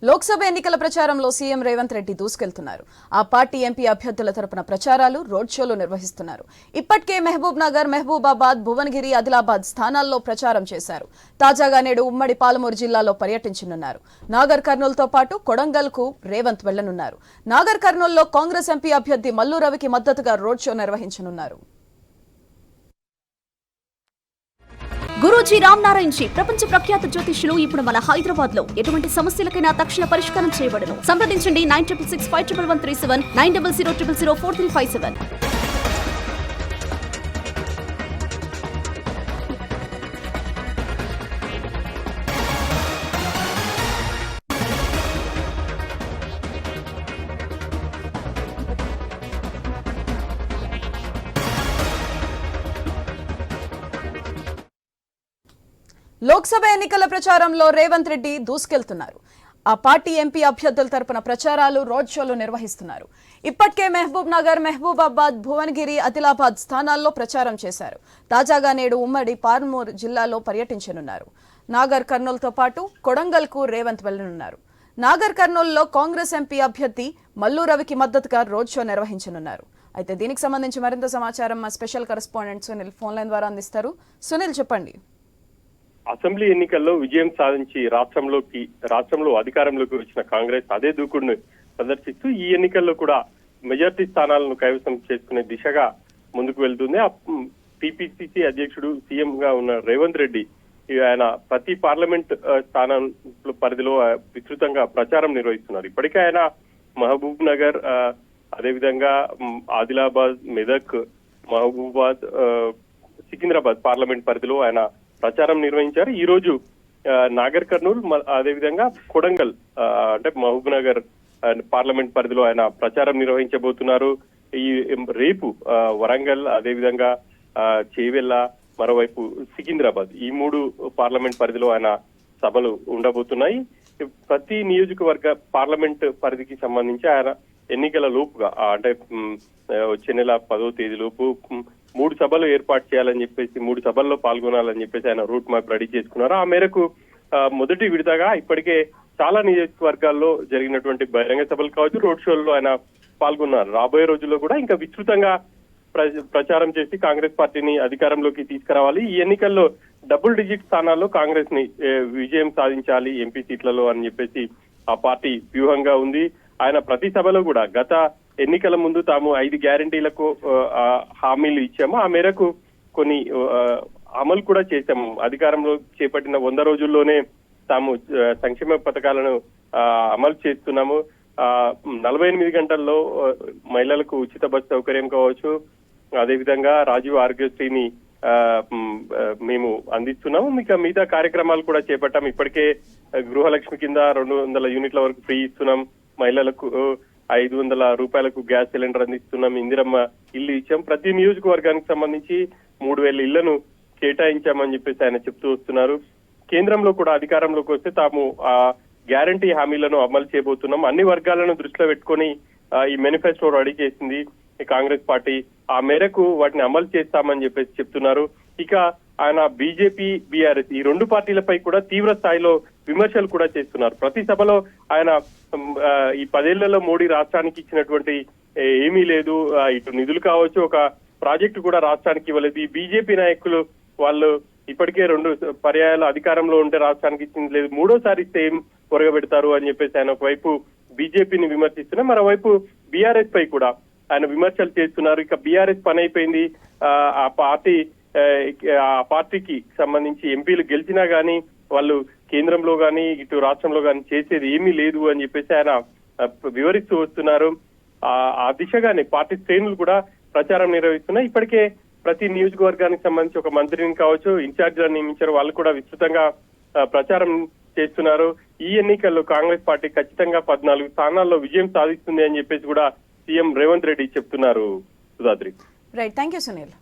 లోక్సభ ఎన్నికల ప్రచారంలో సీఎం రేవంత్ రెడ్డి దూసుకెళ్తున్నారు. ఆ పార్టీ ఎంపీ అభ్యర్థుల తరపున ప్రచారాలు, రోడ్ షోలు నిర్వహిస్తున్నారు. ఇప్పటికే మహబూబ్ నగర్, మహబూబాబాద్, భువనగిరి, ఆదిలాబాద్ స్థానాల్లో ప్రచారం చేశారు. తాజాగా నేడు ఉమ్మడి పాలమూరు జిల్లాలో పర్యటించనున్నారు. నాగర్ కర్నూలుతో పాటు కొడంగల్ కు రేవంత్ వెళ్లనున్నారు. నాగర్ కర్నూలులో కాంగ్రెస్ ఎంపీ అభ్యర్థి మల్లు రవికి మద్దతుగా రోడ్ షో నిర్వహించనున్నారు. గురూజీ రామ్ నారాయణ్ జీ ప్రపంచ ప్రఖ్యాత జ్యోతిష్యులు ఇప్పుడు మన హైదరాబాద్ లో ఎటువంటి సమస్యలకైనా తక్షణ పరిష్కారం చేయబడును. సంప్రదించండి 96651137 9000004357. లోక్సభ ఎన్నికల ప్రచారంలో రేవంత్ రెడ్డి దూసుకెళ్తున్నారు. ఆ పార్టీ ఎంపీ అభ్యర్థుల తరపున ప్రచారాలు, రోడ్ షోలు నిర్వహిస్తున్నారు. ఇప్పటికే మహబూబ్ నగర్, మహబూబాబాద్, భువనగిరి, ఆదిలాబాద్ స్థానాల్లో ప్రచారం చేశారు. తాజాగా నేడు ఉమ్మడి పాలమూరు జిల్లాలో పర్యటించనున్నారు. నాగర్ కర్నూలుతో పాటు కొడంగల్ కు రేవంత్ వెళ్లనున్నారు. నాగర్ కర్నూలులో కాంగ్రెస్ ఎంపీ అభ్యర్థి మల్లు రవికి మద్దతుగా రోడ్ షో నిర్వహించనున్నారు. అయితే దీనికి సంబంధించి మరింత సమాచారం మా special correspondent Sunil phone line ద్వారా అందిస్తారు. సునీల్, చెప్పండి. అసెంబ్లీ ఎన్నికల్లో విజయం సాధించి రాష్ట్రంలో అధికారంలోకి వచ్చిన కాంగ్రెస్ అదే దూకుడును ప్రదర్శిస్తూ ఈ ఎన్నికల్లో కూడా మెజార్టీ స్థానాలను కైవసం చేసుకునే దిశగా ముందుకు వెళ్తుంది. టీపీసీసీ అధ్యక్షుడు, సీఎం గా ఉన్న రేవంత్ రెడ్డి ఆయన ప్రతి పార్లమెంట్ స్థానం పరిధిలో విస్తృతంగా ప్రచారం నిర్వహిస్తున్నారు. ఇప్పటికే ఆయన మహబూబ్ నగర్, అదేవిధంగా ఆదిలాబాద్, మెదక్, మహబూబాద్, సికింద్రాబాద్ పార్లమెంట్ పరిధిలో ఆయన ప్రచారం నిర్వహించారు. ఈ రోజు నాగర్ కర్నూల్, అదేవిధంగా కొడంగల్ అంటే మహబూబ్ నగర్ పార్లమెంట్ పరిధిలో ఆయన ప్రచారం నిర్వహించబోతున్నారు. ఈ రేపు వరంగల్, అదేవిధంగా చేవెళ్ళ, మరోవైపు సికింద్రాబాద్ ఈ 3 పార్లమెంట్ పరిధిలో ఆయన సభలు ఉండబోతున్నాయి. ప్రతి నియోజకవర్గ పార్లమెంట్ పరిధికి సంబంధించి ఆయన ఎన్నికల లోపుగా అంటే వచ్చే నెల 10వ తేదీ లోపు 3 సభలు ఏర్పాటు చేయాలని చెప్పేసి, 3 సభల్లో పాల్గొనాలని చెప్పేసి ఆయన రూట్ మ్యాప్ రెడీ చేసుకున్నారు. ఆ మేరకు మొదటి విడతగా ఇప్పటికే చాలా నియోజకవర్గాల్లో జరిగినటువంటి బహిరంగ సభలు కావచ్చు, రోడ్ షోల్లో ఆయన పాల్గొన్నారు. రాబోయే రోజుల్లో కూడా ఇంకా విస్తృతంగా ప్రచారం చేసి కాంగ్రెస్ పార్టీని అధికారంలోకి తీసుకురావాలి. ఈ ఎన్నికల్లో డబుల్ డిజిట్ స్థానాల్లో కాంగ్రెస్ ని విజయం సాధించాలి ఎంపీ సీట్లలో అని చెప్పేసి ఆ పార్టీ వ్యూహంగా ఉంది. ఆయన ప్రతి సభలో కూడా గత ఎన్నికల ముందు తాము 5 గ్యారంటీలకు హామీలు ఇచ్చాము, ఆ మేరకు కొన్ని అమలు కూడా చేశాము. అధికారంలో చేపట్టిన 100 రోజుల్లోనే తాము సంక్షేమ పథకాలను అమలు చేస్తున్నాము. 48 గంటల్లో మహిళలకు ఉచిత బస్ సౌకర్యం కావచ్చు, అదేవిధంగా రాజీవ్ ఆరోగ్యశ్రీని మేము అందిస్తున్నాము. మిగతా కార్యక్రమాలు కూడా చేపట్టాము. ఇప్పటికే గృహలక్ష్మి కింద 200 యూనిట్ల వరకు ఫ్రీ ఇస్తున్నాం, మహిళలకు 500 రూపాయలకు గ్యాస్ సిలిండర్ అందిస్తున్నాం, ఇందిరమ్మ ఇల్లు ఇచ్చాం. ప్రతి నియోజకవర్గానికి సంబంధించి 3000 ఇళ్లను కేటాయించామని చెప్పేసి ఆయన చెప్తూ వస్తున్నారు. కేంద్రంలో కూడా అధికారంలోకి వస్తే తాము ఆ గ్యారంటీ హామీలను అమలు చేయబోతున్నాం. అన్ని వర్గాలను దృష్టిలో పెట్టుకొని ఈ మేనిఫెస్టో రెడీ చేసింది కాంగ్రెస్ పార్టీ. ఆ మేరకు వాటిని అమలు చేస్తామని చెప్పేసి చెప్తున్నారు. ఇక ఆయన బీజేపీ, బీఆర్ఎస్ ఈ 2 పార్టీలపై కూడా తీవ్ర స్థాయిలో విమర్శలు కూడా చేస్తున్నారు. ప్రతి సభలో ఆయన ఈ 10 ఏళ్లలో మోడీ రాష్ట్రానికి ఇచ్చినటువంటి ఏమీ లేదు, ఇటు నిధులు కావచ్చు, ఒక ప్రాజెక్టు కూడా రాష్ట్రానికి ఇవ్వలేదు. ఈ బీజేపీ నాయకులు వాళ్ళు ఇప్పటికే 2 పర్యాయాలు అధికారంలో ఉంటే రాష్ట్రానికి ఇచ్చింది లేదు, 3వ సారి ఇస్తే ఏం పొరగబెడతారు అని చెప్పేసి ఆయన ఒకవైపు బీజేపీని విమర్శిస్తున్నారు, మరోవైపు బీఆర్ఎస్ పై కూడా ఆయన విమర్శలు చేస్తున్నారు. ఇక బీఆర్ఎస్ పని అయిపోయింది, ఆ పార్టీకి సంబంధించి ఎంపీలు గెలిచినా గానీ వాళ్ళు కేంద్రంలో గానీ ఇటు రాష్ట్రంలో గానీ చేసేది ఏమీ లేదు అని చెప్పేసి ఆయన వివరిస్తూ వస్తున్నారు. ఆ దిశగానే పార్టీ శ్రేణులు కూడా ప్రచారం నిర్వహిస్తున్నాయి. ఇప్పటికే ప్రతి నియోజకవర్గానికి సంబంధించి ఒక మంత్రిని కావచ్చు, ఇన్ఛార్జిలను నియమించారు, వాళ్ళు కూడా విస్తృతంగా ప్రచారం చేస్తున్నారు. ఈ ఎన్నికల్లో కాంగ్రెస్ పార్టీ ఖచ్చితంగా 14 స్థానాల్లో విజయం సాధిస్తుంది అని చెప్పేసి కూడా సీఎం రేవంత్ రెడ్డి చెప్తున్నారు. Sudhadri. Right, thank you Sunil.